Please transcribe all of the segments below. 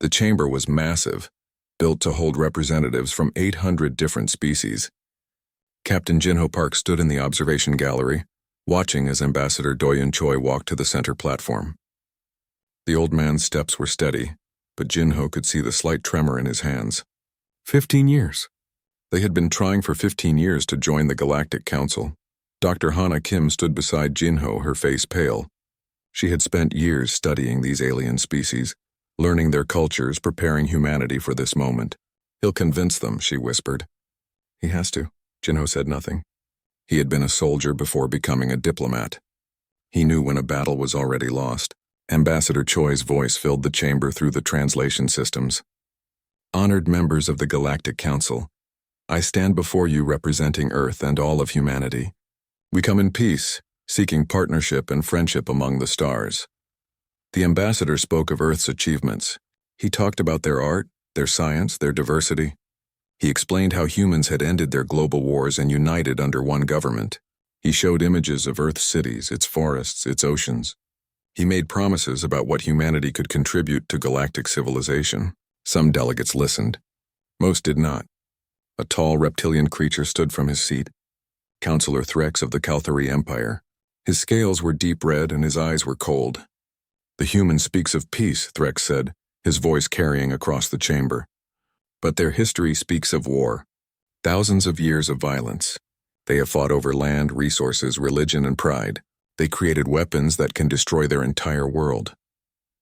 The chamber was massive, built to hold representatives from 800 different species. Captain Jinho Park stood in the observation gallery, watching as Ambassador Doyun Choi walked to the center platform. The old man's steps were steady, but Jinho could see the slight tremor in his hands. 15 years. They had been trying for 15 years to join the Galactic Council. Dr. Hana Kim stood beside Jinho, her face pale. She had spent years studying these alien species, learning their cultures, preparing humanity for this moment. He'll convince them, she whispered. He has to. Jinho said nothing. He had been a soldier before becoming a diplomat. He knew when a battle was already lost. Ambassador Choi's voice filled the chamber through the translation systems. Honored members of the Galactic Council, I stand before you representing Earth and all of humanity. We come in peace, seeking partnership and friendship among the stars. The ambassador spoke of Earth's achievements. He talked about their art, their science, their diversity. He explained how humans had ended their global wars and united under one government. He showed images of Earth's cities, its forests, its oceans. He made promises about what humanity could contribute to galactic civilization. Some delegates listened. Most did not. A tall reptilian creature stood from his seat. Councillor Threx of the Kalthari Empire. His scales were deep red and his eyes were cold. The human speaks of peace, Threx said, his voice carrying across the chamber. But their history speaks of war. Thousands of years of violence. They have fought over land, resources, religion, and pride. They created weapons that can destroy their entire world.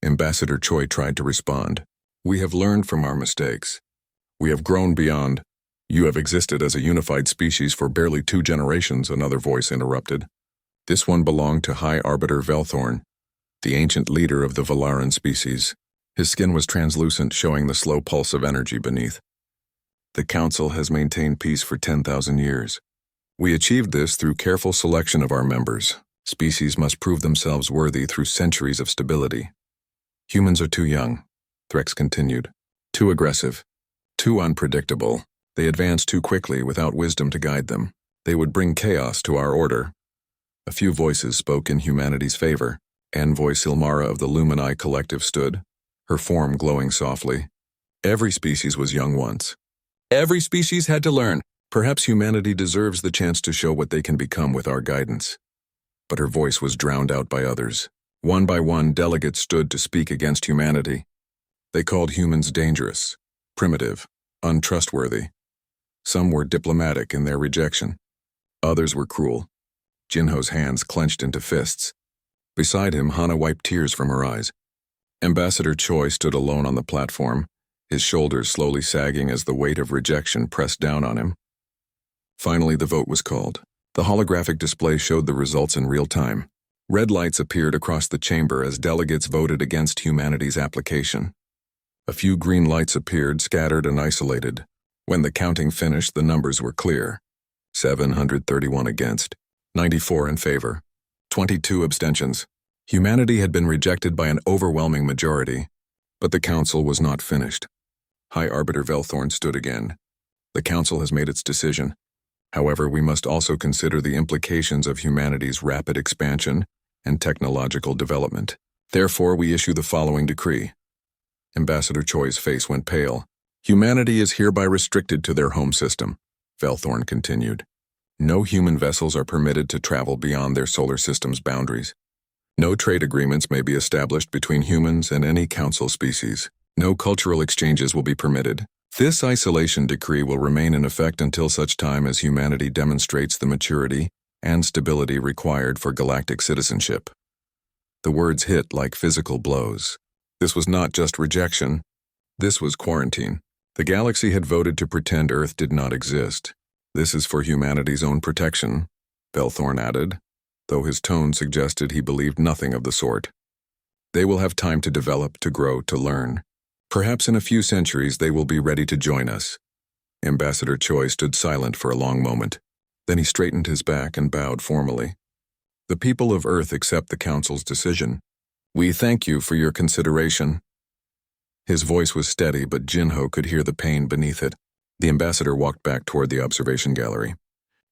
Ambassador Choi tried to respond. We have learned from our mistakes. We have grown beyond. You have existed as a unified species for barely 2 generations, another voice interrupted. This one belonged to High Arbiter Velthorn, the ancient leader of the Valaran species. His skin was translucent, showing the slow pulse of energy beneath. The Council has maintained peace for 10,000 years. We achieved this through careful selection of our members. Species must prove themselves worthy through centuries of stability. Humans are too young, Threx continued. Too aggressive. Too unpredictable. They advance too quickly without wisdom to guide them. They would bring chaos to our order. A few voices spoke in humanity's favor. Envoy Silmara of the Lumini Collective stood, her form glowing softly. Every species was young once. Every species had to learn. Perhaps humanity deserves the chance to show what they can become with our guidance. But her voice was drowned out by others. One by one, delegates stood to speak against humanity. They called humans dangerous, primitive, untrustworthy. Some were diplomatic in their rejection. Others were cruel. Jinho's hands clenched into fists. Beside him, Hana wiped tears from her eyes. Ambassador Choi stood alone on the platform, his shoulders slowly sagging as the weight of rejection pressed down on him. Finally, the vote was called. The holographic display showed the results in real time. Red lights appeared across the chamber as delegates voted against humanity's application. A few green lights appeared, scattered and isolated. When the counting finished, the numbers were clear. 731 against, 94 in favor, 22 abstentions. Humanity had been rejected by an overwhelming majority, but the council was not finished. High Arbiter Velthorn stood again. The council has made its decision. However, we must also consider the implications of humanity's rapid expansion and technological development. Therefore, we issue the following decree. Ambassador Choi's face went pale. Humanity is hereby restricted to their home system, Velthorn continued. No human vessels are permitted to travel beyond their solar system's boundaries. No trade agreements may be established between humans and any council species. No cultural exchanges will be permitted. This isolation decree will remain in effect until such time as humanity demonstrates the maturity and stability required for galactic citizenship. The words hit like physical blows. This was not just rejection. This was quarantine. The galaxy had voted to pretend Earth did not exist. This is for humanity's own protection, Velthorn added, though his tone suggested he believed nothing of the sort. They will have time to develop, to grow, to learn. Perhaps in a few centuries they will be ready to join us. Ambassador Choi stood silent for a long moment. Then he straightened his back and bowed formally. The people of Earth accept the Council's decision. We thank you for your consideration. His voice was steady, but Jinho could hear the pain beneath it. The ambassador walked back toward the observation gallery.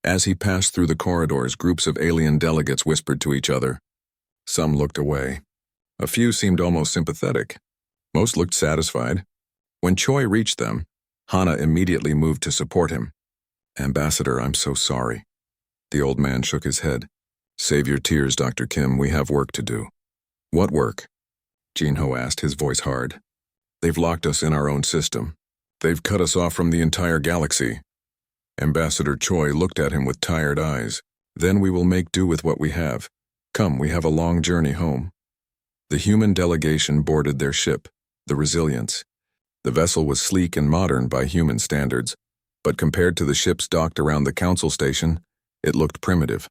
As he passed through the corridors, groups of alien delegates whispered to each other. Some looked away. A few seemed almost sympathetic. Most looked satisfied. When Choi reached them, Hana immediately moved to support him. "Ambassador, I'm so sorry." The old man shook his head. "Save your tears, Dr. Kim. We have work to do." "What work?" Jinho asked, his voice hard. "They've locked us in our own system. They've cut us off from the entire galaxy." Ambassador Choi looked at him with tired eyes. "Then we will make do with what we have. Come, we have a long journey home." The human delegation boarded their ship, the Resilience. The vessel was sleek and modern by human standards, but compared to the ships docked around the council station, it looked primitive.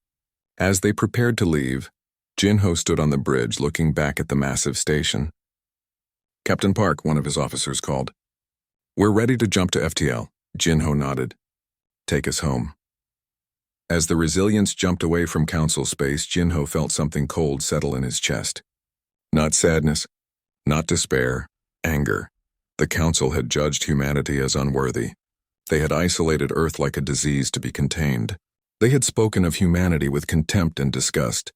As they prepared to leave, Jinho stood on the bridge looking back at the massive station. "Captain Park," one of his officers called. "We're ready to jump to FTL." Jinho nodded. "Take us home." As the Resilience jumped away from council space, Jinho felt something cold settle in his chest. Not sadness, not despair, anger. The council had judged humanity as unworthy. They had isolated Earth like a disease to be contained. They had spoken of humanity with contempt and disgust.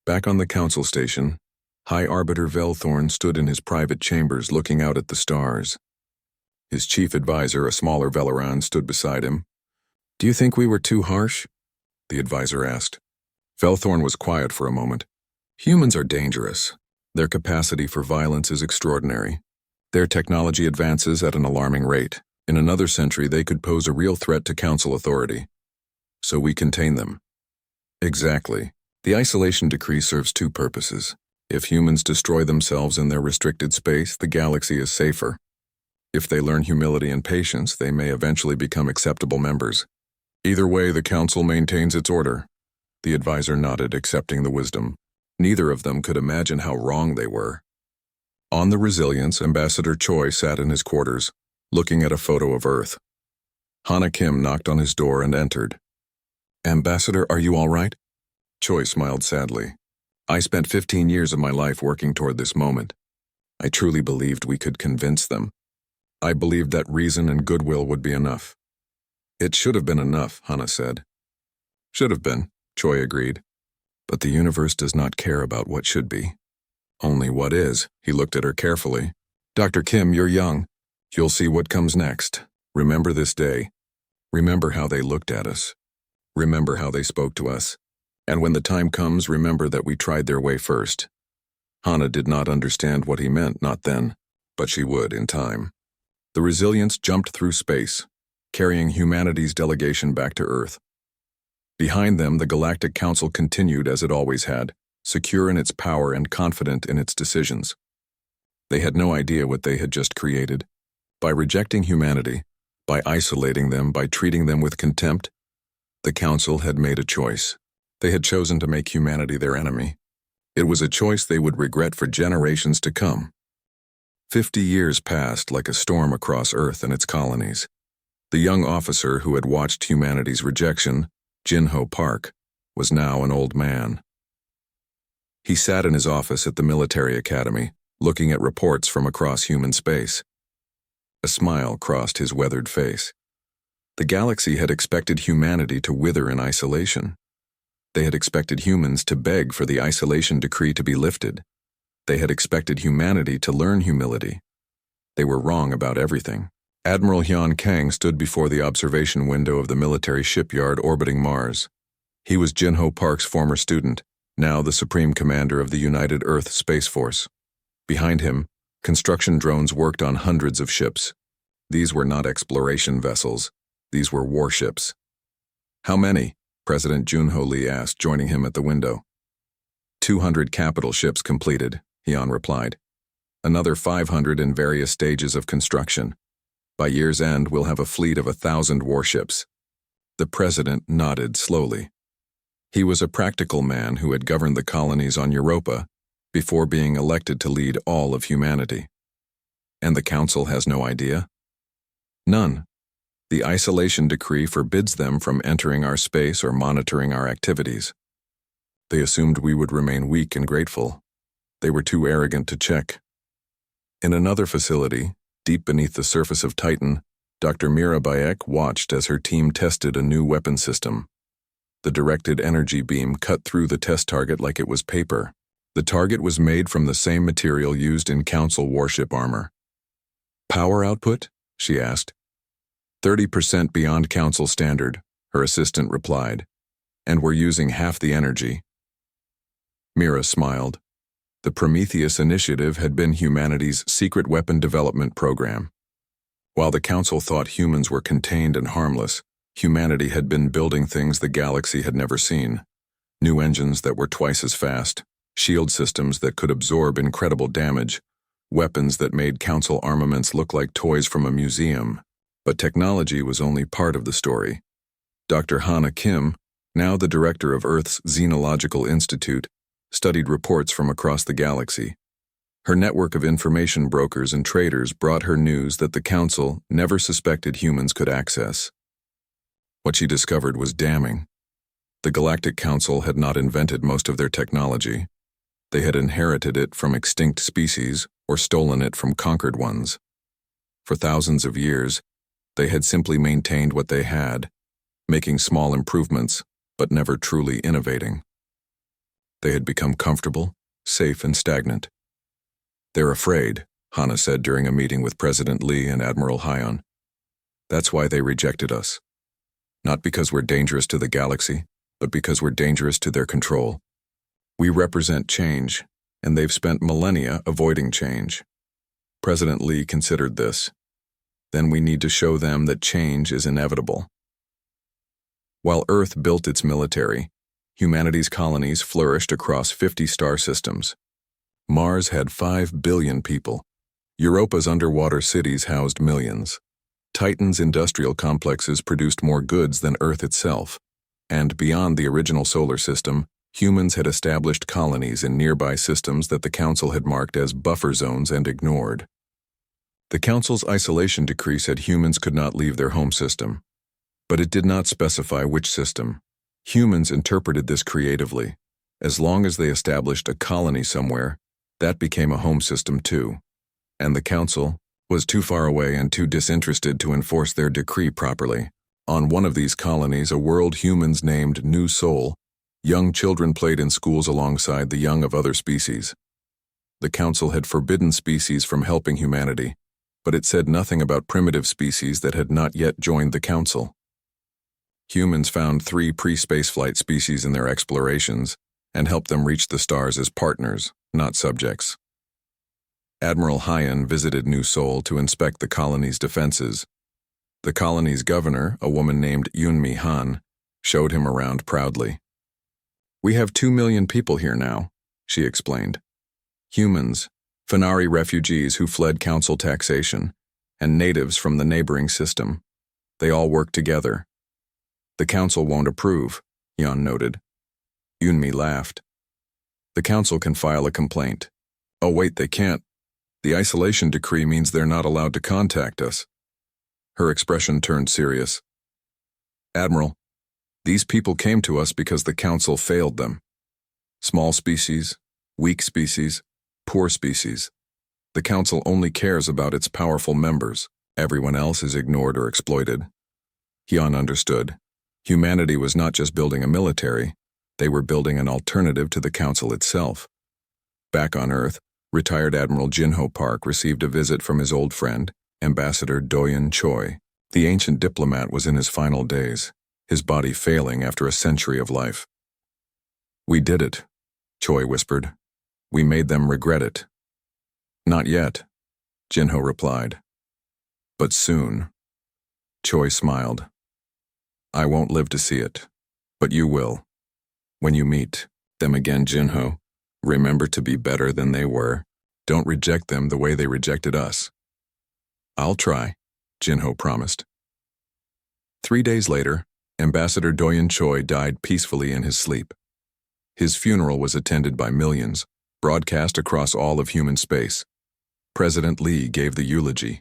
Back on the council station, High Arbiter Velthorn stood in his private chambers looking out at the stars. His chief advisor, a smaller Velaran, stood beside him. "Do you think we were too harsh?" the advisor asked. Velthorn was quiet for a moment. "Humans are dangerous. Their capacity for violence is extraordinary. Their technology advances at an alarming rate. In another century, they could pose a real threat to council authority. So we contain them." "Exactly. The isolation decree serves two purposes. If humans destroy themselves in their restricted space, the galaxy is safer. If they learn humility and patience, they may eventually become acceptable members. Either way, the council maintains its order." The advisor nodded, accepting the wisdom. Neither of them could imagine how wrong they were. On the Resilience, Ambassador Choi sat in his quarters, looking at a photo of Earth. Hana Kim knocked on his door and entered. "Ambassador, are you all right?" Choi smiled sadly. "I spent 15 years of my life working toward this moment. I truly believed we could convince them. I believed that reason and goodwill would be enough." "It should have been enough," Hana said. "Should have been," Choi agreed. "But the universe does not care about what should be. Only what is." He looked at her carefully. "Dr. Kim, you're young. You'll see what comes next. Remember this day. Remember how they looked at us. Remember how they spoke to us. And when the time comes, remember that we tried their way first." Hana did not understand what he meant, not then, but she would in time. The Resilience jumped through space, carrying humanity's delegation back to Earth. Behind them, the Galactic Council continued as it always had, secure in its power and confident in its decisions. They had no idea what they had just created. By rejecting humanity, by isolating them, by treating them with contempt, the Council had made a choice. They had chosen to make humanity their enemy. It was a choice they would regret for generations to come. 50 years passed like a storm across Earth and its colonies. The young officer who had watched humanity's rejection, Jinho Park, was now an old man. He sat in his office at the military academy, looking at reports from across human space. A smile crossed his weathered face. The galaxy had expected humanity to wither in isolation. They had expected humans to beg for the isolation decree to be lifted. They had expected humanity to learn humility. They were wrong about everything. Admiral Hyun Kang stood before the observation window of the military shipyard orbiting Mars. He was Jinho Park's former student, now the Supreme Commander of the United Earth Space Force. Behind him, construction drones worked on hundreds of ships. These were not exploration vessels. These were warships. "How many?" President Junho Lee asked, joining him at the window. 200 capital ships completed, Hyun replied. Another 500 in various stages of construction. By year's end, we'll have a fleet of 1,000 warships. The president nodded slowly. He was a practical man who had governed the colonies on Europa before being elected to lead all of humanity. And the council has no idea? None. The isolation decree forbids them from entering our space or monitoring our activities. They assumed we would remain weak and grateful. They were too arrogant to check. In another facility, deep beneath the surface of Titan, Dr. Mira Bayek watched as her team tested a new weapon system. The directed energy beam cut through the test target like it was paper. The target was made from the same material used in Council warship armor. Power output? She asked. 30% beyond Council standard, her assistant replied. And we're using half the energy. Mira smiled. The Prometheus Initiative had been humanity's secret weapon development program. While the Council thought humans were contained and harmless, humanity had been building things the galaxy had never seen. New engines that were twice as fast, shield systems that could absorb incredible damage, weapons that made Council armaments look like toys from a museum. But technology was only part of the story. Dr. Hana Kim, now the director of Earth's Xenological Institute, studied reports from across the galaxy. Her network of information brokers and traders brought her news that the Council never suspected humans could access. What she discovered was damning. The Galactic Council had not invented most of their technology. They had inherited it from extinct species or stolen it from conquered ones. For thousands of years, they had simply maintained what they had, making small improvements, but never truly innovating. They had become comfortable, safe, and stagnant. They're afraid, Hana said during a meeting with President Lee and Admiral Hyon. That's why they rejected us. Not because we're dangerous to the galaxy, but because we're dangerous to their control. We represent change, and they've spent millennia avoiding change. President Lee considered this. Then we need to show them that change is inevitable. While Earth built its military, humanity's colonies flourished across 50 star systems. Mars had 5 billion people. Europa's underwater cities housed millions. Titan's industrial complexes produced more goods than Earth itself. And beyond the original solar system, humans had established colonies in nearby systems that the Council had marked as buffer zones and ignored. The Council's isolation decree said humans could not leave their home system. But it did not specify which system. Humans interpreted this creatively. As long as they established a colony somewhere, that became a home system too. And the Council was too far away and too disinterested to enforce their decree properly. On one of these colonies, a world humans named New Soul, young children played in schools alongside the young of other species. The Council had forbidden species from helping humanity, but it said nothing about primitive species that had not yet joined the Council. Humans found 3 pre-spaceflight species in their explorations and helped them reach the stars as partners, not subjects. Admiral Hyon visited New Seoul to inspect the colony's defenses. The colony's governor, a woman named Yoonmi Han, showed him around proudly. We have 2 million people here now, she explained. Humans, Fenari refugees who fled Council taxation, and natives from the neighboring system. They all work together. The Council won't approve, Yon noted. Yoonmi laughed. The Council can file a complaint. Oh wait, they can't. The isolation decree means they're not allowed to contact us. Her expression turned serious. Admiral, these people came to us because the Council failed them. Small species, weak species, poor species. The Council only cares about its powerful members. Everyone else is ignored or exploited. Hyun understood. Humanity was not just building a military, they were building an alternative to the Council itself. Back on Earth, retired Admiral Jinho Park received a visit from his old friend, Ambassador Doyon Choi. The ancient diplomat was in his final days, his body failing after a century of life. We did it, Choi whispered. We made them regret it. Not yet, Jinho replied. But soon. Choi smiled. I won't live to see it, but you will. When you meet them again, Jinho, remember to be better than they were. Don't reject them the way they rejected us. I'll try, Jinho promised. 3 days later, Ambassador Doyon Choi died peacefully in his sleep. His funeral was attended by millions, broadcast across all of human space. President Lee gave the eulogy.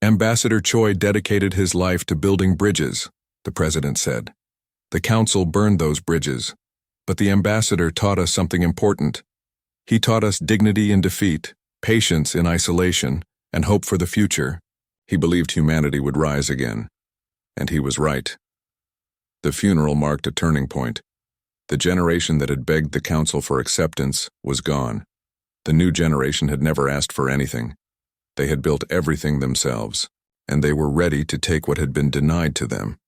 Ambassador Choi dedicated his life to building bridges, the president said. The Council burned those bridges, but the ambassador taught us something important. He taught us dignity in defeat, patience in isolation, and hope for the future. He believed humanity would rise again. And he was right. The funeral marked a turning point. The generation that had begged the council for acceptance was gone. The new generation had never asked for anything. They had built everything themselves, and they were ready to take what had been denied to them.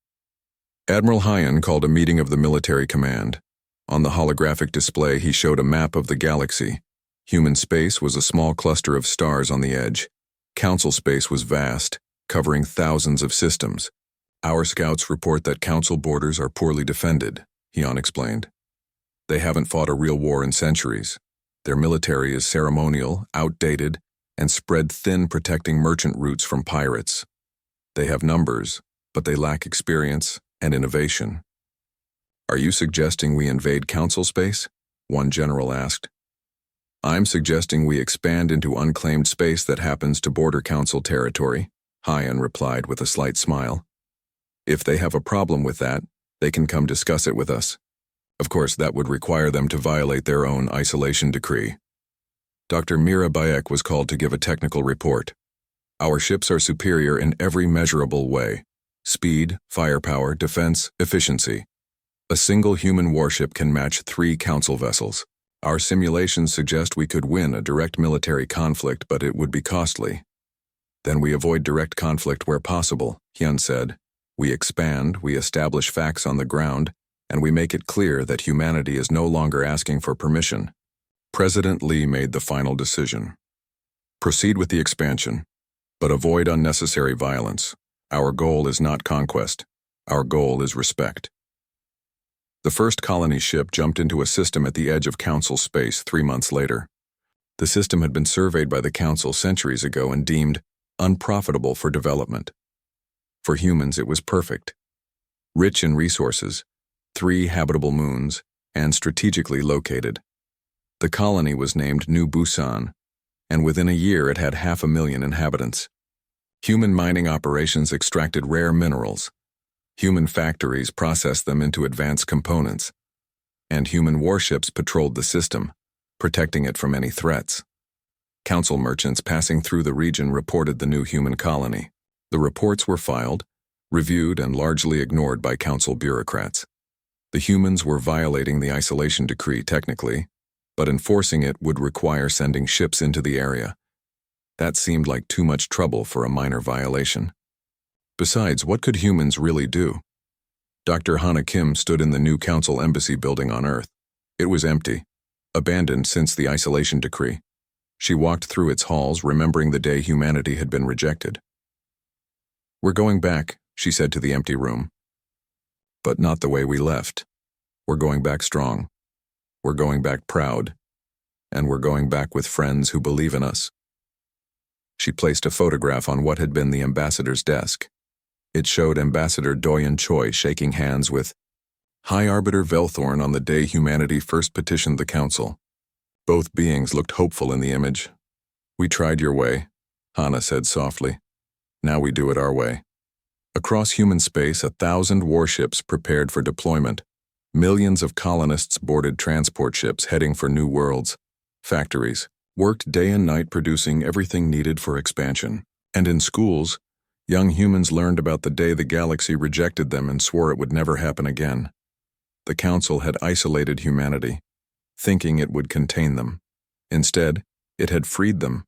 Admiral Hyan called a meeting of the military command. On the holographic display, he showed a map of the galaxy. Human space was a small cluster of stars on the edge. Council space was vast, covering thousands of systems. Our scouts report that council borders are poorly defended, Hyan explained. They haven't fought a real war in centuries. Their military is ceremonial, outdated, and spread thin, protecting merchant routes from pirates. They have numbers, but they lack experience and innovation. Are you suggesting we invade council space? One general asked. I'm suggesting we expand into unclaimed space that happens to border council territory, Hyan replied with a slight smile. If they have a problem with that, they can come discuss it with us. Of course, that would require them to violate their own isolation decree. Dr. Mira Bayek was called to give a technical report. Our ships are superior in every measurable way: speed, firepower, defense, efficiency. A single human warship can match 3 council vessels. Our simulations suggest we could win a direct military conflict, but it would be costly. Then we avoid direct conflict where possible, Hyan said. We expand, we establish facts on the ground, and we make it clear that humanity is no longer asking for permission. President Lee made the final decision. Proceed with the expansion, but avoid unnecessary violence. Our goal is not conquest. Our goal is respect. The first colony ship jumped into a system at the edge of council space 3 months later. The system had been surveyed by the council centuries ago and deemed unprofitable for development. For humans, it was perfect. Rich in resources, 3 habitable moons, and strategically located. The colony was named New Busan, and within a year it had 500,000 inhabitants. Human mining operations extracted rare minerals. Human factories processed them into advanced components. And human warships patrolled the system, protecting it from any threats. Council merchants passing through the region reported the new human colony. The reports were filed, reviewed, and largely ignored by council bureaucrats. The humans were violating the isolation decree technically, but enforcing it would require sending ships into the area. That seemed like too much trouble for a minor violation. Besides, what could humans really do? Dr. Hana Kim stood in the new council embassy building on Earth. It was empty, abandoned since the isolation decree. She walked through its halls, remembering the day humanity had been rejected. We're going back, she said to the empty room. But not the way we left. We're going back strong. We're going back proud. And we're going back with friends who believe in us. She placed a photograph on what had been the ambassador's desk. It showed Ambassador Doyen Choi shaking hands with High Arbiter Velthorn on the day humanity first petitioned the council. Both beings looked hopeful in the image. We tried your way, Hana said softly. Now we do it our way. Across human space, 1,000 warships prepared for deployment. Millions of colonists boarded transport ships heading for new worlds. Factories worked day and night producing everything needed for expansion. And in schools, young humans learned about the day the galaxy rejected them and swore it would never happen again. The council had isolated humanity, thinking it would contain them. Instead, it had freed them,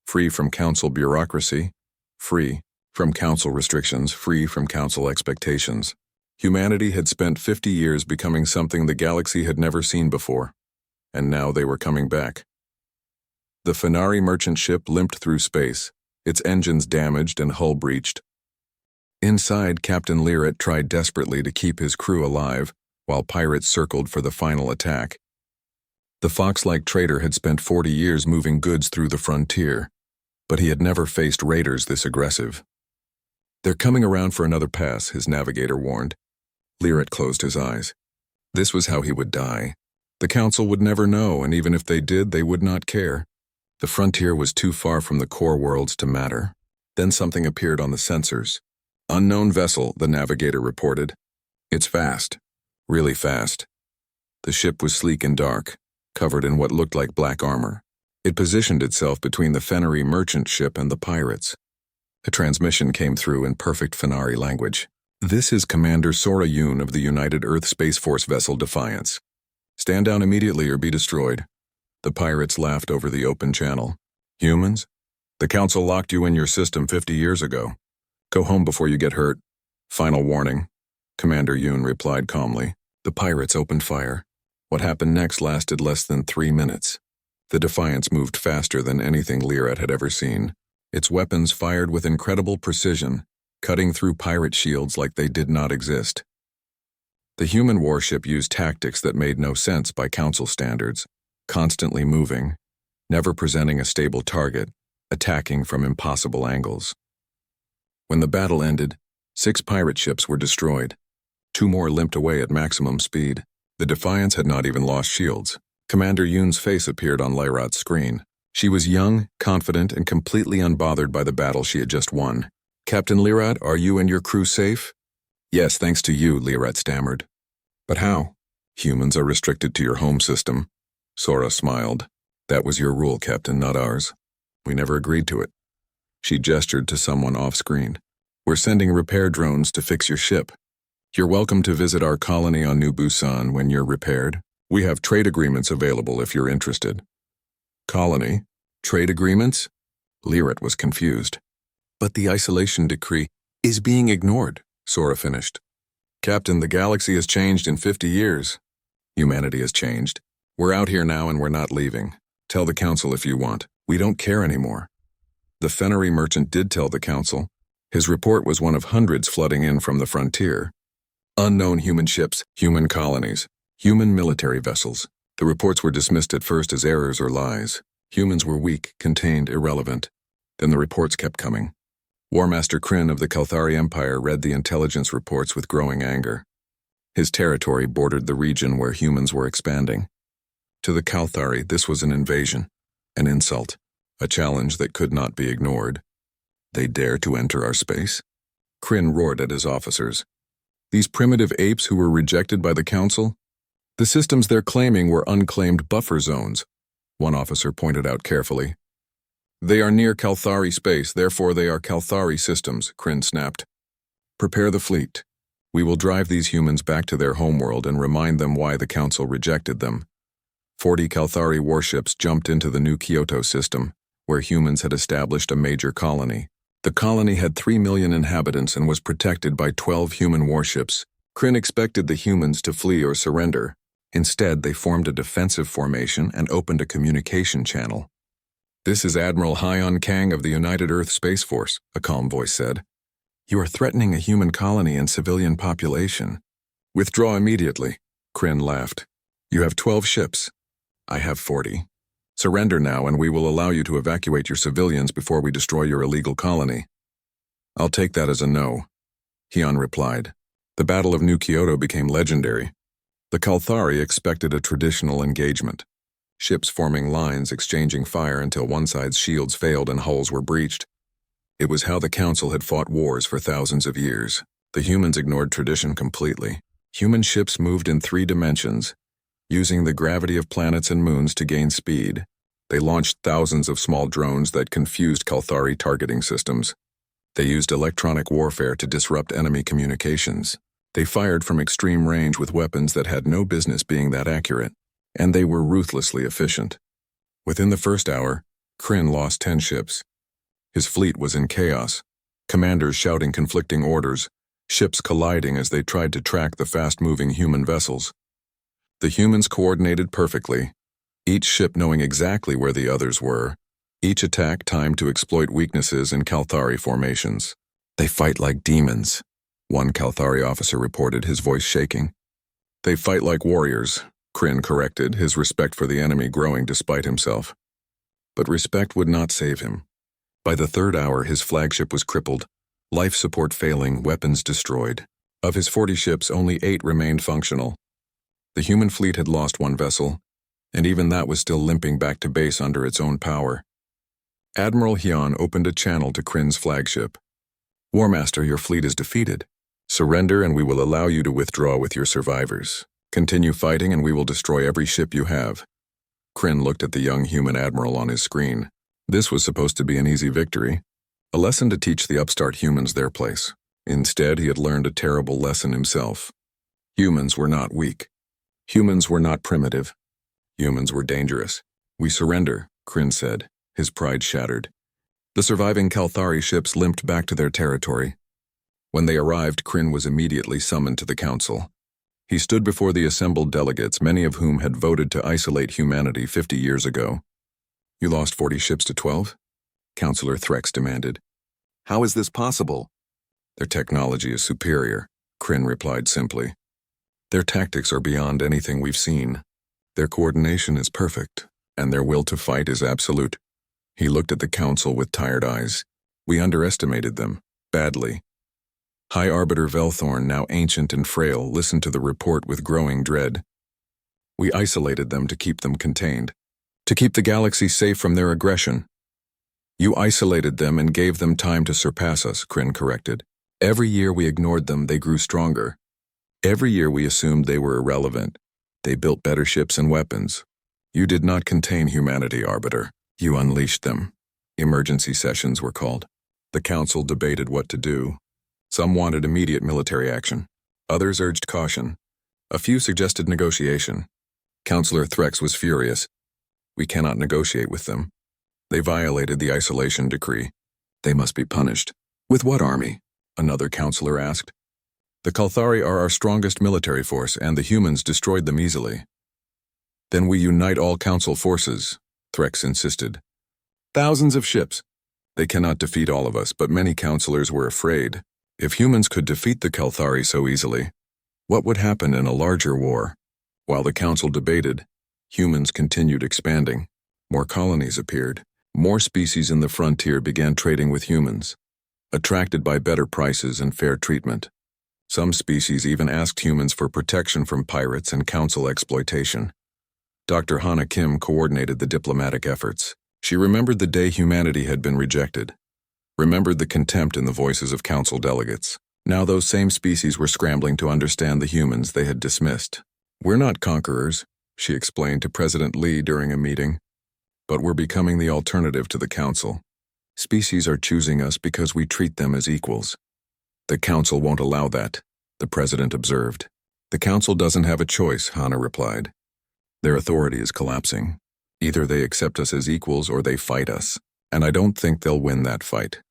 free from council bureaucracy, free from council restrictions, free from council expectations. Humanity had spent 50 years becoming something the galaxy had never seen before, and now they were coming back. The Fenari merchant ship limped through space, its engines damaged and hull breached. Inside, Captain Lyrit tried desperately to keep his crew alive, while pirates circled for the final attack. The fox-like trader had spent 40 years moving goods through the frontier, but he had never faced raiders this aggressive. They're coming around for another pass, his navigator warned. Lyrit closed his eyes. This was how he would die. The council would never know, and even if they did, they would not care. The frontier was too far from the core worlds to matter. Then something appeared on the sensors. Unknown vessel, the navigator reported. It's fast. Really fast. The ship was sleek and dark, covered in what looked like black armor. It positioned itself between the Fenari merchant ship and the pirates. A transmission came through in perfect Fenari language. This is Commander Sora Yoon of the United Earth Space Force vessel Defiance. Stand down immediately or be destroyed. The pirates laughed over the open channel. Humans? The Council locked you in your system 50 years ago. Go home before you get hurt. Final warning. Commander Yoon replied calmly. The pirates opened fire. What happened next lasted less than 3 minutes. The Defiance moved faster than anything Lyrat had ever seen. Its weapons fired with incredible precision, cutting through pirate shields like they did not exist. The human warship used tactics that made no sense by Council standards, constantly moving, never presenting a stable target, attacking from impossible angles. When the battle ended, 6 pirate ships were destroyed. 2 more limped away at maximum speed. The Defiance had not even lost shields. Commander Yoon's face appeared on Lyrat's screen. She was young, confident, and completely unbothered by the battle she had just won. Captain Lyrat, are you and your crew safe? Yes, thanks to you, Lyrat stammered. But how? Humans are restricted to your home system. Sora smiled. That was your rule, Captain, not ours. We never agreed to it. She gestured to someone off-screen. We're sending repair drones to fix your ship. You're welcome to visit our colony on New Busan when you're repaired. We have trade agreements available if you're interested. Colony? Trade agreements? Lyrat was confused. But the isolation decree is being ignored, Sora finished. Captain, the galaxy has changed in 50 years. Humanity has changed. We're out here now and we're not leaving. Tell the Council if you want. We don't care anymore. The Fennery merchant did tell the Council. His report was one of hundreds flooding in from the frontier. Unknown human ships, human colonies, human military vessels. The reports were dismissed at first as errors or lies. Humans were weak, contained, irrelevant. Then the reports kept coming. War Master Kryn of the Kalthari Empire read the intelligence reports with growing anger. His territory bordered the region where humans were expanding. To the Kalthari, this was an invasion, an insult, a challenge that could not be ignored. They dare to enter our space? Kryn roared at his officers. These primitive apes who were rejected by the Council? The systems they're claiming were unclaimed buffer zones, one officer pointed out carefully. They are near Kalthari space, therefore they are Kalthari systems, Kryn snapped. Prepare the fleet. We will drive these humans back to their homeworld and remind them why the Council rejected them. 40 Kalthari warships jumped into the new Kyoto system, where humans had established a major colony. The colony had 3 million inhabitants and was protected by 12 human warships. Kryn expected the humans to flee or surrender. Instead, they formed a defensive formation and opened a communication channel. This is Admiral Hyon Kang of the United Earth Space Force, a calm voice said. You are threatening a human colony and civilian population. Withdraw immediately, Kryn laughed. You have 12 ships. I have 40. Surrender now and we will allow you to evacuate your civilians before we destroy your illegal colony. I'll take that as a no, Hyon replied. The Battle of New Kyoto became legendary. The Kalthari expected a traditional engagement. Ships forming lines, exchanging fire until one side's shields failed and hulls were breached. It was how the Council had fought wars for thousands of years. The humans ignored tradition completely. Human ships moved in 3 dimensions, using the gravity of planets and moons to gain speed. They launched thousands of small drones that confused Kalthari targeting systems. They used electronic warfare to disrupt enemy communications. They fired from extreme range with weapons that had no business being that accurate, and they were ruthlessly efficient. Within the first hour, Kryn lost 10 ships. His fleet was in chaos, commanders shouting conflicting orders, ships colliding as they tried to track the fast-moving human vessels. The humans coordinated perfectly, each ship knowing exactly where the others were, each attack timed to exploit weaknesses in Kalthari formations. They fight like demons, one Kalthari officer reported, his voice shaking. They fight like warriors, Kryn corrected, his respect for the enemy growing despite himself. But respect would not save him. By the 3rd hour, his flagship was crippled, life support failing, weapons destroyed. Of his 40 ships, only 8 remained functional. The human fleet had lost 1 vessel, and even that was still limping back to base under its own power. Admiral Hyon opened a channel to Kryn's flagship. War Master, your fleet is defeated. Surrender and we will allow you to withdraw with your survivors. Continue fighting and we will destroy every ship you have. Kryn looked at the young human admiral on his screen. This was supposed to be an easy victory, a lesson to teach the upstart humans their place. Instead, he had learned a terrible lesson himself. Humans were not weak. Humans were not primitive. Humans were dangerous. We surrender, Kryn said, his pride shattered. The surviving Kalthari ships limped back to their territory. When they arrived, Kryn was immediately summoned to the council. He stood before the assembled delegates, many of whom had voted to isolate humanity 50 years ago. You lost 40 ships to 12? Councillor Threx demanded. How is this possible? Their technology is superior, Kryn replied simply. Their tactics are beyond anything we've seen. Their coordination is perfect, and their will to fight is absolute. He looked at the council with tired eyes. We underestimated them, badly. High Arbiter Velthorn, now ancient and frail, listened to the report with growing dread. We isolated them to keep them contained, to keep the galaxy safe from their aggression. You isolated them and gave them time to surpass us, Kryn corrected. Every year we ignored them, they grew stronger. Every year we assumed they were irrelevant. They built better ships and weapons. You did not contain humanity, Arbiter. You unleashed them. Emergency sessions were called. The council debated what to do. Some wanted immediate military action. Others urged caution. A few suggested negotiation. Councillor Threx was furious. We cannot negotiate with them. They violated the isolation decree. They must be punished. With what army? Another councillor asked. The Kalthari are our strongest military force, and the humans destroyed them easily. Then we unite all council forces, Threx insisted. Thousands of ships. They cannot defeat all of us, but many councillors were afraid. If humans could defeat the Kalthari so easily, what would happen in a larger war? While the council debated, humans continued expanding. More colonies appeared. More species in the frontier began trading with humans, attracted by better prices and fair treatment. Some species even asked humans for protection from pirates and council exploitation. Dr. Hana Kim coordinated the diplomatic efforts. She remembered the day humanity had been rejected, remembered the contempt in the voices of council delegates. Now those same species were scrambling to understand the humans they had dismissed. We're not conquerors, she explained to President Lee during a meeting, but we're becoming the alternative to the council. Species are choosing us because we treat them as equals. The council won't allow that, the president observed. The council doesn't have a choice, Hana replied. Their authority is collapsing. Either they accept us as equals or they fight us, and I don't think they'll win that fight.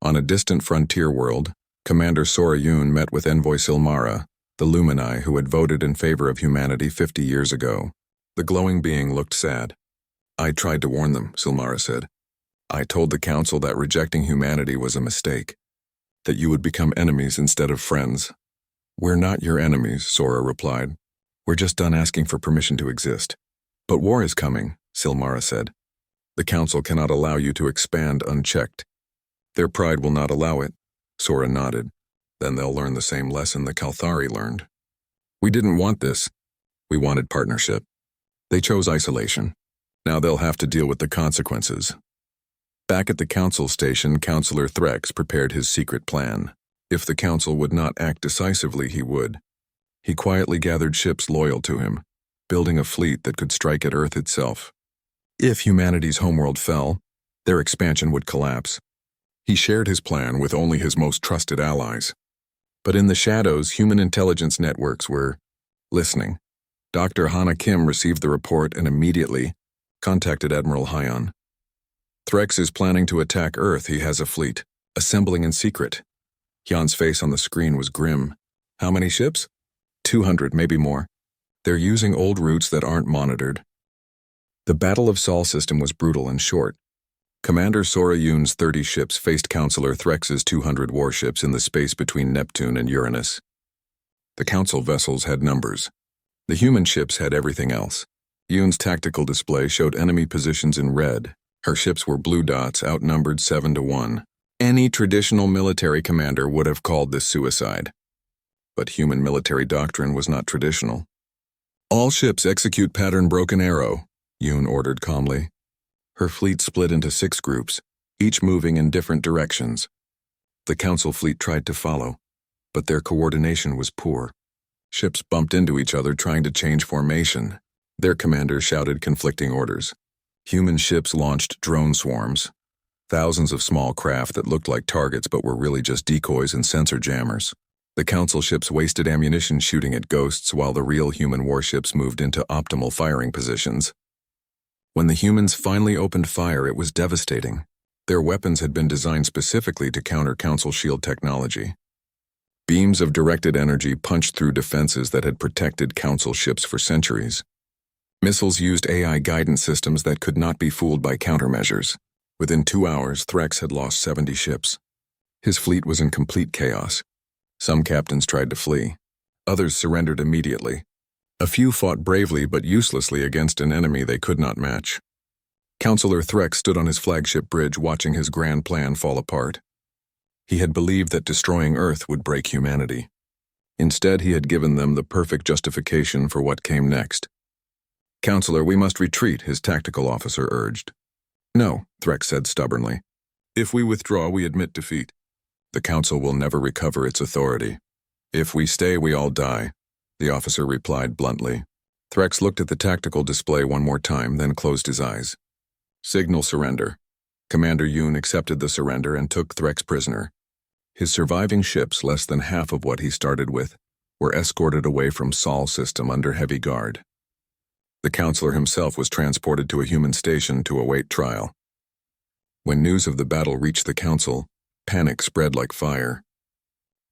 On a distant frontier world, Commander Sora Yun met with Envoy Silmara, the Lumini who had voted in favor of humanity 50 years ago. The glowing being looked sad. I tried to warn them, Silmara said. I told the council that rejecting humanity was a mistake, that you would become enemies instead of friends. We're not your enemies, Sora replied. We're just done asking for permission to exist. But war is coming, Silmara said. The council cannot allow you to expand unchecked. Their pride will not allow it, Sora nodded. Then they'll learn the same lesson the Kalthari learned. We didn't want this. We wanted partnership. They chose isolation. Now they'll have to deal with the consequences. Back at the council station, Councillor Threx prepared his secret plan. If the council would not act decisively, he would. He quietly gathered ships loyal to him, building a fleet that could strike at Earth itself. If humanity's homeworld fell, their expansion would collapse. He shared his plan with only his most trusted allies. But in the shadows, human intelligence networks were listening. Dr. Hana Kim received the report and immediately contacted Admiral Hyon. Threx is planning to attack Earth. He has a fleet, assembling in secret. Hyun's face on the screen was grim. How many ships? 200, maybe more. They're using old routes that aren't monitored. The Battle of Sol system was brutal and short. Commander Sora Yun's 30 ships faced Councillor Threx's 200 warships in the space between Neptune and Uranus. The council vessels had numbers. The human ships had everything else. Yun's tactical display showed enemy positions in red. Her ships were blue dots, outnumbered 7-1. Any traditional military commander would have called this suicide. But human military doctrine was not traditional. All ships execute pattern broken arrow, Yun ordered calmly. Her fleet split into 6 groups, each moving in different directions. The council fleet tried to follow, but their coordination was poor. Ships bumped into each other trying to change formation. Their commanders shouted conflicting orders. Human ships launched drone swarms, thousands of small craft that looked like targets but were really just decoys and sensor jammers. The Council ships wasted ammunition shooting at ghosts while the real human warships moved into optimal firing positions. When the humans finally opened fire, it was devastating. Their weapons had been designed specifically to counter Council shield technology. Beams of directed energy punched through defenses that had protected Council ships for centuries. Missiles used AI guidance systems that could not be fooled by countermeasures. Within 2 hours, Threx had lost 70 ships. His fleet was in complete chaos. Some captains tried to flee. Others surrendered immediately. A few fought bravely but uselessly against an enemy they could not match. Councillor Threx stood on his flagship bridge watching his grand plan fall apart. He had believed that destroying Earth would break humanity. Instead, he had given them the perfect justification for what came next. "Councillor, we must retreat," his tactical officer urged. "No," Threx said stubbornly. "If we withdraw, we admit defeat. The Council will never recover its authority. If we stay, we all die," the officer replied bluntly. Threx looked at the tactical display one more time, then closed his eyes. "Signal surrender." Commander Yoon accepted the surrender and took Threx prisoner. His surviving ships, less than half of what he started with, were escorted away from Sol system under heavy guard. The Councillor himself was transported to a human station to await trial. When news of the battle reached the Council, panic spread like fire.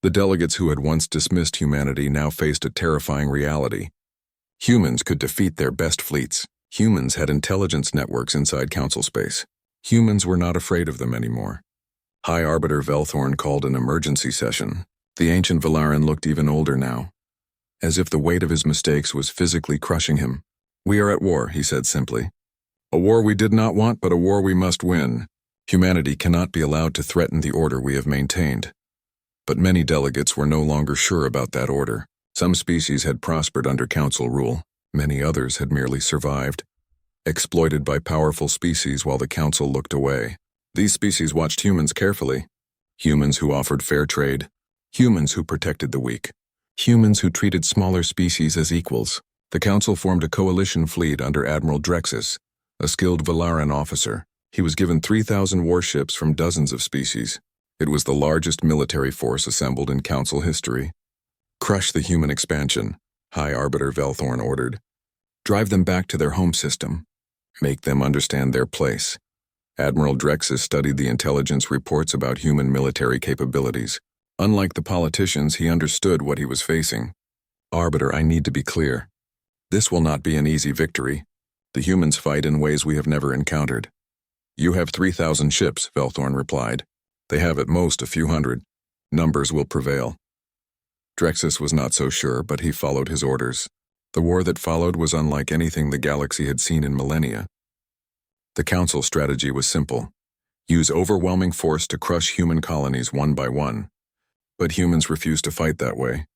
The delegates who had once dismissed humanity now faced a terrifying reality. Humans could defeat their best fleets. Humans had intelligence networks inside Council space. Humans were not afraid of them anymore. High Arbiter Velthorn called an emergency session. The ancient Valaran looked even older now, as if the weight of his mistakes was physically crushing him. "We are at war," he said simply. "A war we did not want, but a war we must win. Humanity cannot be allowed to threaten the order we have maintained." But many delegates were no longer sure about that order. Some species had prospered under Council rule. Many others had merely survived, exploited by powerful species while the Council looked away. These species watched humans carefully. Humans who offered fair trade. Humans who protected the weak. Humans who treated smaller species as equals. The Council formed a coalition fleet under Admiral Drexus, a skilled Valaran officer. He was given 3,000 warships from dozens of species. It was the largest military force assembled in Council history. "Crush the human expansion," High Arbiter Velthorn ordered. "Drive them back to their home system. Make them understand their place." Admiral Drexus studied the intelligence reports about human military capabilities. Unlike the politicians, he understood what he was facing. "Arbiter, I need to be clear. This will not be an easy victory. The humans fight in ways we have never encountered." "You have 3,000 ships," Velthorn replied. "They have at most a few hundred. Numbers will prevail." Drexus was not so sure, but he followed his orders. The war that followed was unlike anything the galaxy had seen in millennia. The Council strategy was simple. Use overwhelming force to crush human colonies one by one. But humans refused to fight that way.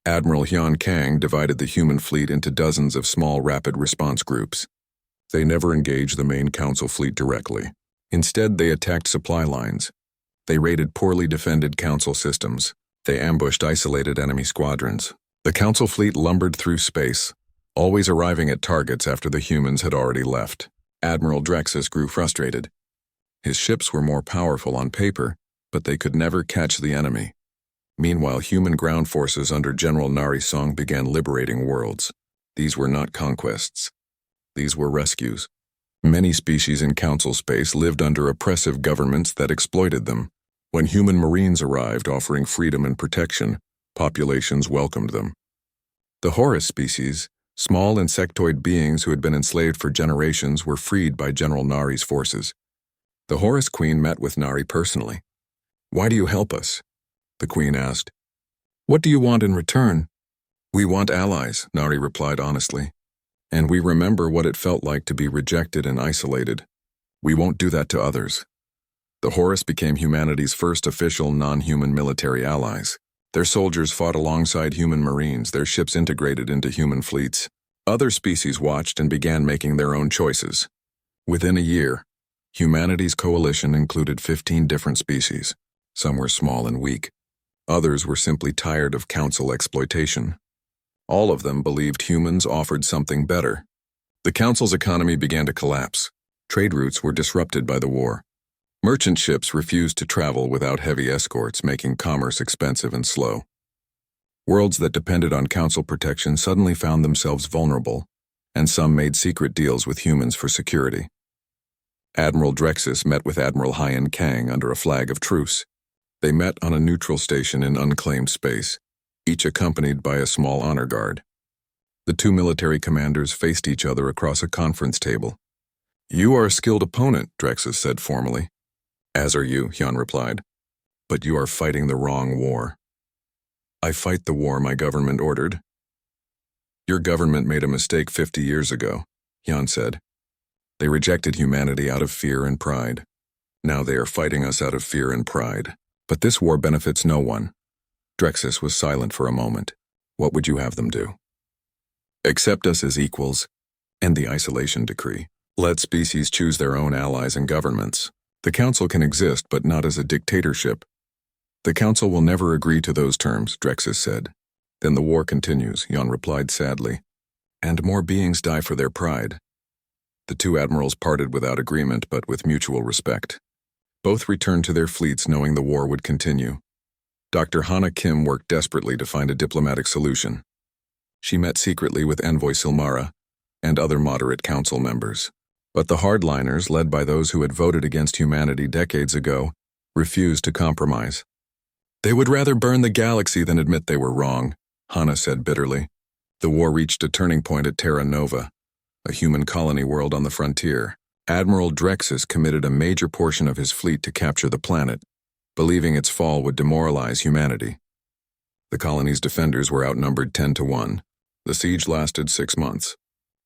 Admiral Hyun Kang divided the human fleet into dozens of small rapid response groups. They never engaged the main Council fleet directly. Instead, they attacked supply lines. They raided poorly defended Council systems. They ambushed isolated enemy squadrons. The Council fleet lumbered through space, always arriving at targets after the humans had already left. Admiral Drexus grew frustrated. His ships were more powerful on paper, but they could never catch the enemy. Meanwhile, human ground forces under General Narration began liberating worlds. These were not conquests. These were rescues. Many species in Council space lived under oppressive governments that exploited them. When human marines arrived offering freedom and protection, populations welcomed them. The Horus species, small insectoid beings who had been enslaved for generations, were freed by General Nari's forces. The Horus Queen met with Nari personally. "Why do you help us?" the Queen asked. "What do you want in return?" "We want allies," Nari replied honestly. "And we remember what it felt like to be rejected and isolated. We won't do that to others." The Horus became humanity's first official non-human military allies. Their soldiers fought alongside human marines, their ships integrated into human fleets. Other species watched and began making their own choices. Within a year, humanity's coalition included 15 different species. Some were small and weak. Others were simply tired of Council exploitation. All of them believed humans offered something better. The Council's economy began to collapse. Trade routes were disrupted by the war. Merchant ships refused to travel without heavy escorts, making commerce expensive and slow. Worlds that depended on council protection suddenly found themselves vulnerable, and some made secret deals with humans for security. Admiral Drexus met with Admiral Hyan Kang under a flag of truce. They met on a neutral station in unclaimed space, each accompanied by a small honor guard. The two military commanders faced each other across a conference table. "You are a skilled opponent," Drexus said formally. "As are you," Hyan replied. "But you are fighting the wrong war." "I fight the war my government ordered." "Your government made a mistake 50 years ago," Hyan said. "They rejected humanity out of fear and pride. Now they are fighting us out of fear and pride. But this war benefits no one." Drexus was silent for a moment. "What would you have them do?" "Accept us as equals. End the isolation decree. Let species choose their own allies and governments. The Council can exist, but not as a dictatorship." "The Council will never agree to those terms," Drexus said. "Then the war continues," Hyan replied sadly. "And more beings die for their pride." The two admirals parted without agreement, but with mutual respect. Both returned to their fleets knowing the war would continue. Dr. Hana Kim worked desperately to find a diplomatic solution. She met secretly with Envoy Silmara and other moderate council members. But the hardliners, led by those who had voted against humanity decades ago, refused to compromise. "They would rather burn the galaxy than admit they were wrong," Hana said bitterly. The war reached a turning point at Terra Nova, a human colony world on the frontier. Admiral Drexus committed a major portion of his fleet to capture the planet, believing its fall would demoralize humanity. The colony's defenders were outnumbered 10-1. The siege lasted 6 months.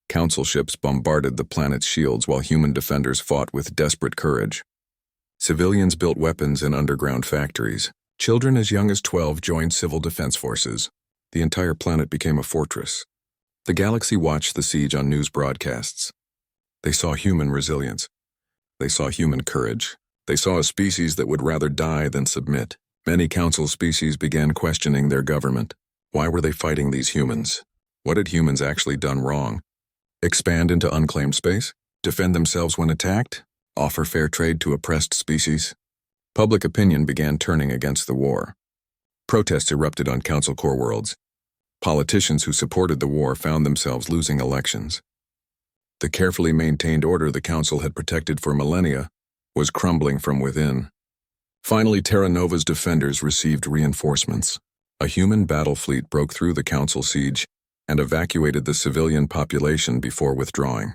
Council ships bombarded the planet's shields while human defenders fought with desperate courage. Civilians built weapons in underground factories. Children as young as 12 joined civil defense forces. The entire planet became a fortress. The galaxy watched the siege on news broadcasts. They saw human resilience. They saw human courage. They saw a species that would rather die than submit. Many council species began questioning their government. Why were they fighting these humans? What had humans actually done wrong? Expand into unclaimed space? Defend themselves when attacked? Offer fair trade to oppressed species? Public opinion began turning against the war. Protests erupted on council core worlds. Politicians who supported the war found themselves losing elections. The carefully maintained order the council had protected for millennia was crumbling from within. Finally, Terra Nova's defenders received reinforcements. A human battle fleet broke through the council siege and evacuated the civilian population before withdrawing.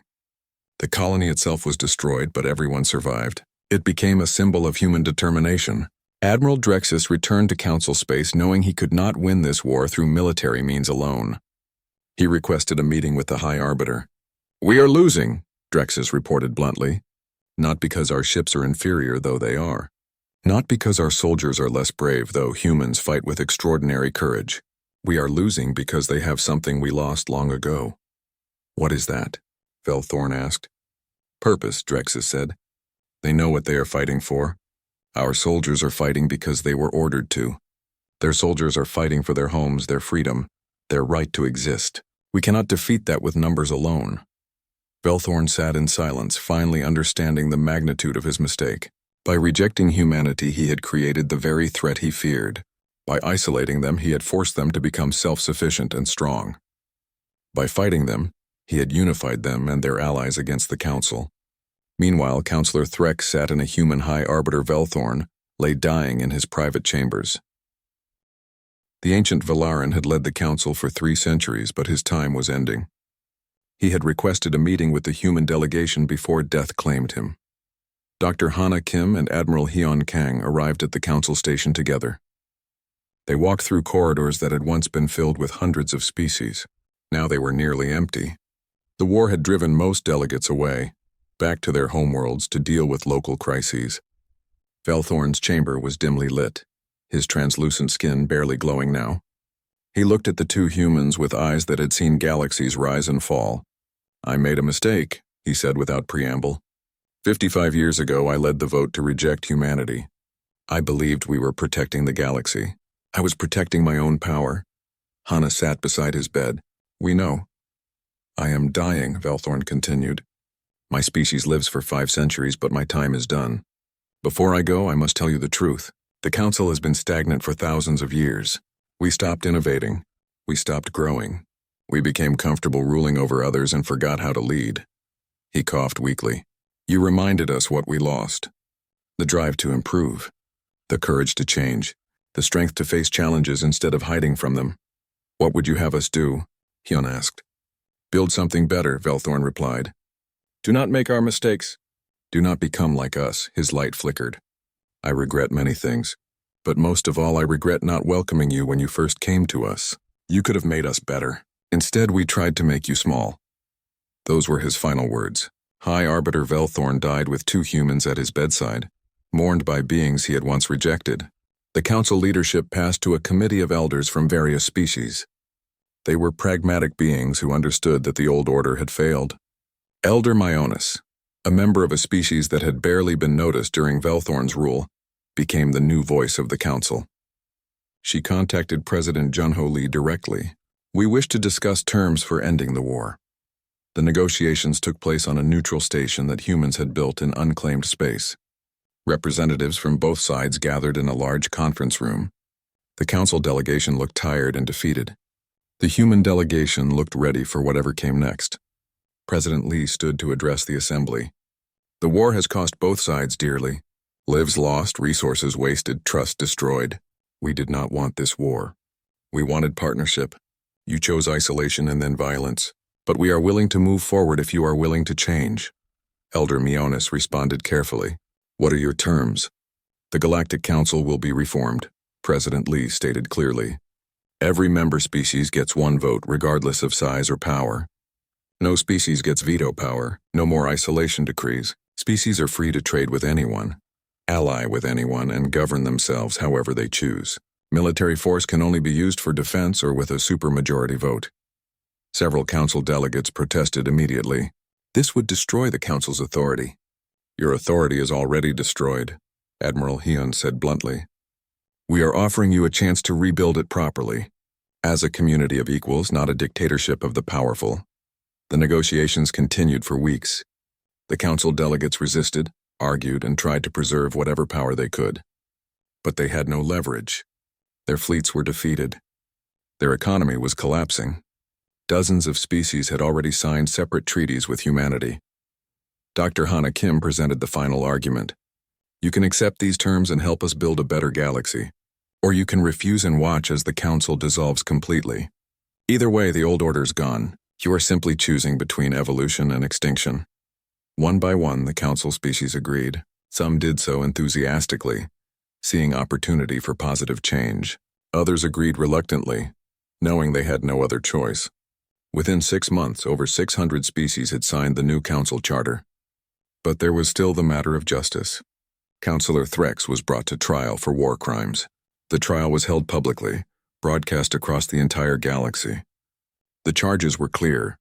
The colony itself was destroyed, but everyone survived. It became a symbol of human determination. Admiral Drexus returned to council space knowing he could not win this war through military means alone. He requested a meeting with the High Arbiter. "We are losing," Drexus reported bluntly. "Not because our ships are inferior, though they are. Not because our soldiers are less brave, though humans fight with extraordinary courage. We are losing because they have something we lost long ago." "What is that?" Velthorn asked. "Purpose," Drexus said. "They know what they are fighting for. Our soldiers are fighting because they were ordered to. Their soldiers are fighting for their homes, their freedom, their right to exist. We cannot defeat that with numbers alone." Velthorn sat in silence, finally understanding the magnitude of his mistake. By rejecting humanity, he had created the very threat he feared. By isolating them, he had forced them to become self-sufficient and strong. By fighting them, he had unified them and their allies against the Council. Meanwhile, Councillor Threck sat in a human High Arbiter Velthorn, lay dying in his private chambers. The ancient Valaran had led the Council for 3 centuries, but his time was ending. He had requested a meeting with the human delegation before death claimed him. Dr. Hana Kim and Admiral Hyan Kang arrived at the Council station together. They walked through corridors that had once been filled with hundreds of species. Now they were nearly empty. The war had driven most delegates away, back to their homeworlds to deal with local crises. Velthorn's chamber was dimly lit, his translucent skin barely glowing now. He looked at the 2 humans with eyes that had seen galaxies rise and fall. "I made a mistake," he said without preamble. 55 years ago, I led the vote to reject humanity. I believed we were protecting the galaxy. I was protecting my own power. Hana sat beside his bed. "We know." "I am dying," Velthorn continued. "My species lives for 5 centuries, but my time is done. Before I go, I must tell you the truth. The Council has been stagnant for thousands of years. We stopped innovating. We stopped growing. We became comfortable ruling over others and forgot how to lead. He coughed weakly. You reminded us what we lost. The drive to improve. The courage to change. The strength to face challenges instead of hiding from them. What would you have us do? Hyun asked. Build something better, Velthorn replied. Do not make our mistakes. Do not become like us, his light flickered. I regret many things, but most of all I regret not welcoming you when you first came to us. You could have made us better. Instead, we tried to make you small. Those were his final words. High Arbiter Velthorn died with 2 humans at his bedside, mourned by beings he had once rejected. The council leadership passed to a committee of elders from various species. They were pragmatic beings who understood that the old order had failed. Elder Myonis, a member of a species that had barely been noticed during Velthorn's rule, became the new voice of the council. She contacted President Junho Lee directly. We wish to discuss terms for ending the war. The negotiations took place on a neutral station that humans had built in unclaimed space. Representatives from both sides gathered in a large conference room. The council delegation looked tired and defeated. The human delegation looked ready for whatever came next. President Lee stood to address the assembly. The war has cost both sides dearly. Lives lost, resources wasted, trust destroyed. We did not want this war. We wanted partnership. You chose isolation and then violence. But we are willing to move forward if you are willing to change. Elder Myonis responded carefully. What are your terms? The Galactic Council will be reformed, President Lee stated clearly. Every member species gets 1 vote regardless of size or power. No species gets veto power, no more isolation decrees. Species are free to trade with anyone, ally with anyone, and govern themselves however they choose. Military force can only be used for defense or with a supermajority vote. Several council delegates protested immediately. This would destroy the council's authority. Your authority is already destroyed, Admiral Hyun said bluntly. We are offering you a chance to rebuild it properly, as a community of equals, not a dictatorship of the powerful. The negotiations continued for weeks. The council delegates resisted, argued, and tried to preserve whatever power they could. But they had no leverage. Their fleets were defeated. Their economy was collapsing. Dozens of species had already signed separate treaties with humanity. Dr. Hana Kim presented the final argument. You can accept these terms and help us build a better galaxy, or you can refuse and watch as the council dissolves completely. Either way, the old order's gone. You are simply choosing between evolution and extinction. One by one, the council species agreed. Some did so enthusiastically, seeing opportunity for positive change. Others agreed reluctantly, knowing they had no other choice. Within 6 months, over 600 species had signed the new council charter. But there was still the matter of justice. Councillor Threx was brought to trial for war crimes. The trial was held publicly, broadcast across the entire galaxy. The charges were clear: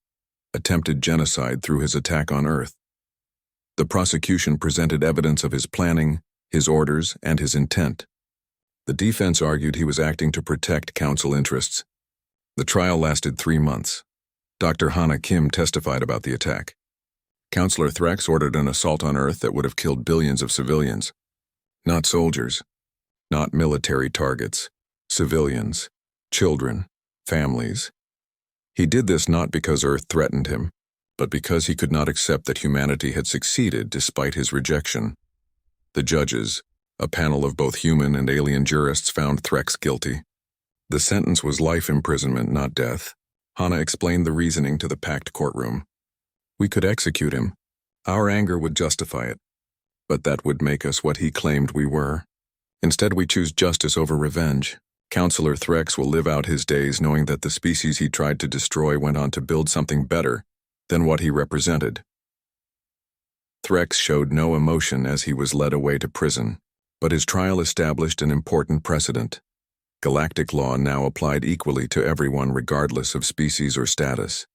attempted genocide through his attack on Earth. The prosecution presented evidence of his planning, his orders, and his intent. The defense argued he was acting to protect council interests. The trial lasted 3 months. Dr. Hana Kim testified about the attack. Councillor Threx ordered an assault on Earth that would have killed billions of civilians. Not soldiers, not military targets, civilians, children, families. He did this not because Earth threatened him, but because he could not accept that humanity had succeeded despite his rejection. The judges, a panel of both human and alien jurists, found Threx guilty. The sentence was life imprisonment, not death. Hana explained the reasoning to the packed courtroom. We could execute him. Our anger would justify it. But that would make us what he claimed we were. Instead, we choose justice over revenge. Councillor Threx will live out his days knowing that the species he tried to destroy went on to build something better than what he represented. Threx showed no emotion as he was led away to prison, but his trial established an important precedent. Galactic law now applied equally to everyone regardless of species or status.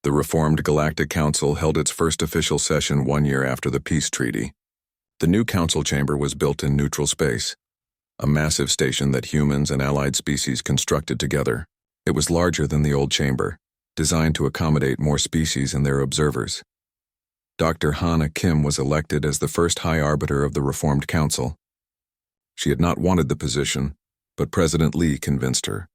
The reformed Galactic Council held its first official session 1 year after the peace treaty. The new council chamber was built in neutral space, a massive station that humans and allied species constructed together. It was larger than the old chamber, designed to accommodate more species and their observers. Dr. Hana Kim was elected as the first High Arbiter of the Reformed Council. She had not wanted the position, but President Lee convinced her.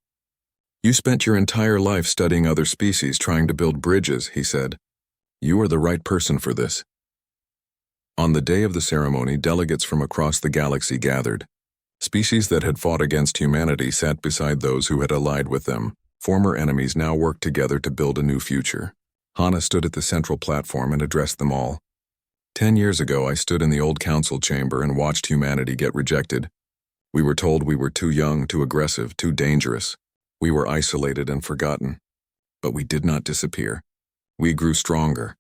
"You spent your entire life studying other species, trying to build bridges," he said. "You are the right person for this." On the day of the ceremony, delegates from across the galaxy gathered. Species that had fought against humanity sat beside those who had allied with them. Former enemies now worked together to build a new future. Hana stood at the central platform and addressed them all. 10 years ago, I stood in the old council chamber and watched humanity get rejected. We were told we were too young, too aggressive, too dangerous. We were isolated and forgotten. But we did not disappear. We grew stronger.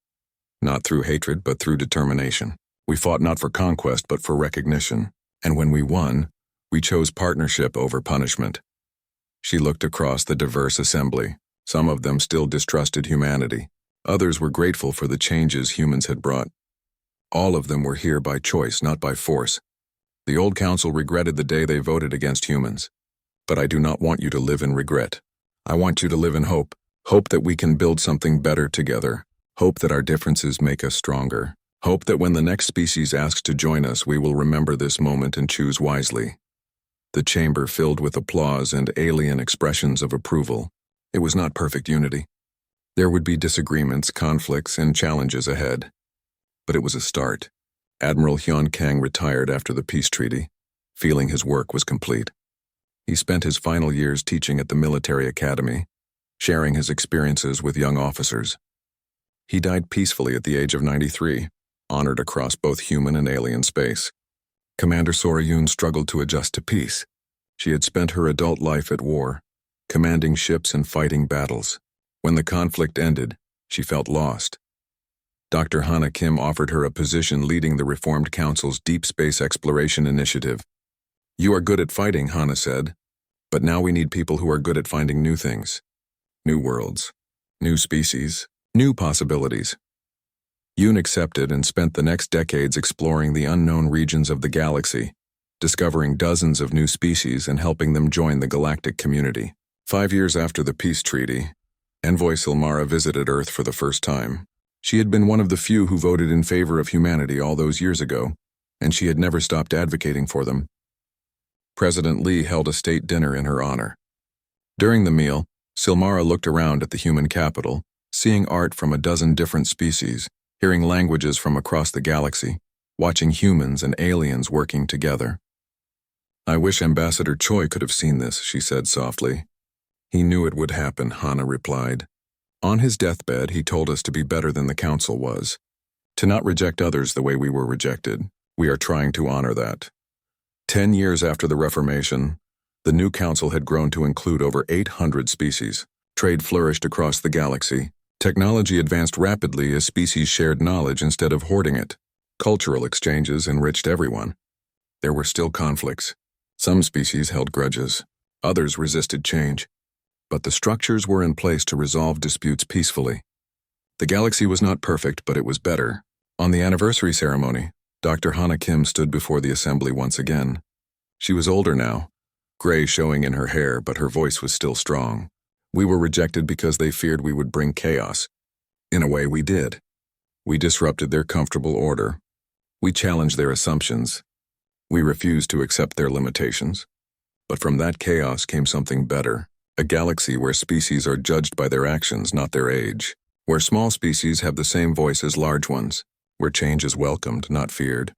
Not through hatred, but through determination. We fought not for conquest, but for recognition. And when we won, we chose partnership over punishment. She looked across the diverse assembly. Some of them still distrusted humanity. Others were grateful for the changes humans had brought. All of them were here by choice, not by force. The old council regretted the day they voted against humans. But I do not want you to live in regret. I want you to live in hope. Hope that we can build something better together. Hope that our differences make us stronger. Hope that when the next species asks to join us, we will remember this moment and choose wisely. The chamber filled with applause and alien expressions of approval. It was not perfect unity. There would be disagreements, conflicts, and challenges ahead. But it was a start. Admiral Hyun Kang retired after the peace treaty, feeling his work was complete. He spent his final years teaching at the military academy, sharing his experiences with young officers. He died peacefully at the age of 93, honored across both human and alien space. Commander Sora Yoon struggled to adjust to peace. She had spent her adult life at war, commanding ships and fighting battles. When the conflict ended, she felt lost. Dr. Hana Kim offered her a position leading the Reformed Council's Deep Space Exploration Initiative. "You are good at fighting," Hana said, "but now we need people who are good at finding new things. New worlds, new species, new possibilities." Yoon accepted and spent the next decades exploring the unknown regions of the galaxy, discovering dozens of new species and helping them join the galactic community. 5 years after the peace treaty, Envoy Silmara visited Earth for the first time. She had been one of the few who voted in favor of humanity all those years ago, and she had never stopped advocating for them. President Lee held a state dinner in her honor. During the meal, Silmara looked around at the human capital, seeing art from a dozen different species, hearing languages from across the galaxy, watching humans and aliens working together. "I wish Ambassador Choi could have seen this," she said softly. "He knew it would happen," Hana replied. "On his deathbed, he told us to be better than the council was, to not reject others the way we were rejected. We are trying to honor that." 10 years after the Reformation, the new council had grown to include over 800 species. Trade flourished across the galaxy. Technology advanced rapidly as species shared knowledge instead of hoarding it. Cultural exchanges enriched everyone. There were still conflicts. Some species held grudges. Others resisted change. But the structures were in place to resolve disputes peacefully. The galaxy was not perfect, but it was better. On the anniversary ceremony, Dr. Hana Kim stood before the assembly once again. She was older now, gray showing in her hair, but her voice was still strong. "We were rejected because they feared we would bring chaos. In a way, we did. We disrupted their comfortable order. We challenged their assumptions. We refused to accept their limitations. But from that chaos came something better. A galaxy where species are judged by their actions, not their age. Where small species have the same voice as large ones. Where change is welcomed, not feared.